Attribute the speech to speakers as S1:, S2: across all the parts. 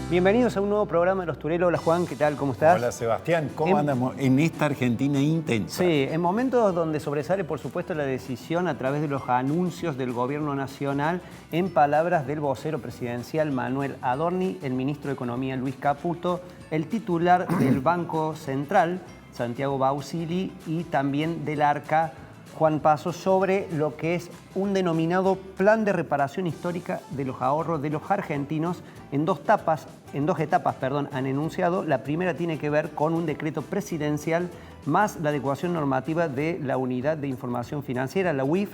S1: Bienvenidos a un nuevo programa de Los Turelos. Hola Juan, ¿qué tal? ¿Cómo estás?
S2: Hola Sebastián, ¿cómo andamos en esta Argentina intensa?
S1: Sí, en momentos donde sobresale por supuesto la decisión a través de los anuncios del gobierno nacional, en palabras del vocero presidencial Manuel Adorni, el ministro de Economía Luis Caputo, el titular del Banco Central, Santiago Bausili, y también del ARCA, Juan Paso, sobre lo que es un denominado plan de reparación histórica de los ahorros de los argentinos en dos etapas, han enunciado. La primera tiene que ver con un decreto presidencial más la adecuación normativa de la Unidad de Información Financiera, la UIF,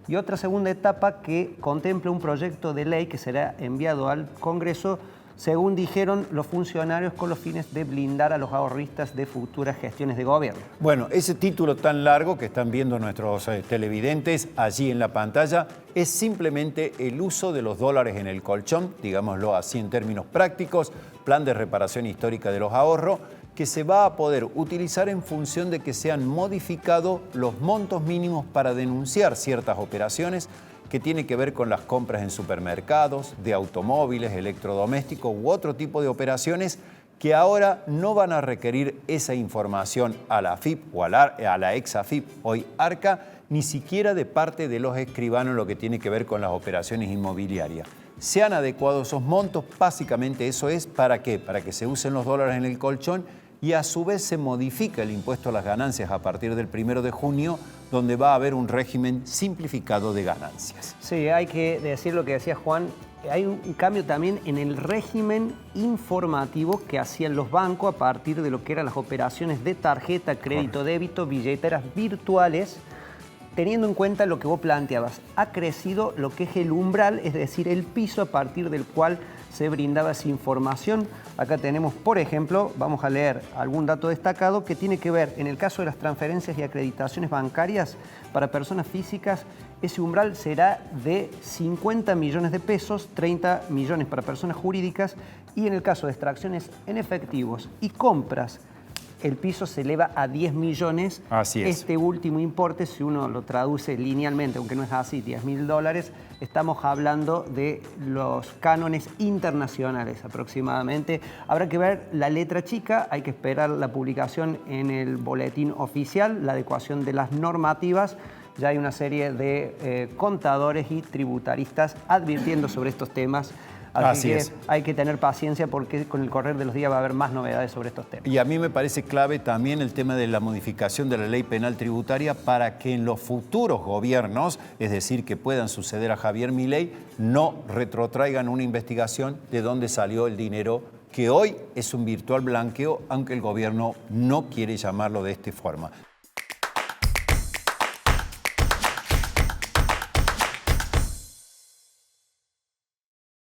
S1: y otra segunda etapa que contempla un proyecto de ley que será enviado al Congreso, según dijeron los funcionarios, con los fines de blindar a los ahorristas de futuras gestiones de gobierno.
S2: Bueno, ese título tan largo que están viendo nuestros televidentes allí en la pantalla es simplemente el uso de los dólares en el colchón, digámoslo así en términos prácticos, plan de reparación histórica de los ahorros, que se va a poder utilizar en función de que se han modificado los montos mínimos para denunciar ciertas operaciones que tiene que ver con las compras en supermercados, de automóviles, electrodomésticos u otro tipo de operaciones que ahora no van a requerir esa información a la AFIP o a la ex AFIP, hoy ARCA, ni siquiera de parte de los escribanos en lo que tiene que ver con las operaciones inmobiliarias. Se han adecuado esos montos, básicamente eso es, ¿para qué? Para que se usen los dólares en el colchón y a su vez se modifica el impuesto a las ganancias a partir del 1 de junio, donde va a haber un régimen simplificado de ganancias.
S1: Sí, hay que decir lo que decía Juan, hay un cambio también en el régimen informativo que hacían los bancos a partir de lo que eran las operaciones de tarjeta, crédito, débito, billeteras virtuales, teniendo en cuenta lo que vos planteabas. Ha crecido lo que es el umbral, es decir, el piso a partir del cual se brindaba esa información. Acá tenemos, por ejemplo, vamos a leer algún dato destacado que tiene que ver, en el caso de las transferencias y acreditaciones bancarias para personas físicas, ese umbral será de 50 millones de pesos, 30 millones para personas jurídicas, y en el caso de extracciones en efectivos y compras, el piso se eleva a 10 millones.
S2: Así es.
S1: Este último importe, si uno lo traduce linealmente, aunque no es así, $10.000, estamos hablando de los cánones internacionales aproximadamente. Habrá que ver la letra chica, hay que esperar la publicación en el boletín oficial, la adecuación de las normativas. Ya hay una serie de contadores y tributaristas advirtiendo sobre estos temas. Así que hay que tener paciencia porque con el correr de los días va a haber más novedades sobre estos temas.
S2: Y a mí me parece clave también el tema de la modificación de la ley penal tributaria para que en los futuros gobiernos, es decir, que puedan suceder a Javier Milei, no retrotraigan una investigación de dónde salió el dinero que hoy es un virtual blanqueo, aunque el gobierno no quiere llamarlo de esta forma.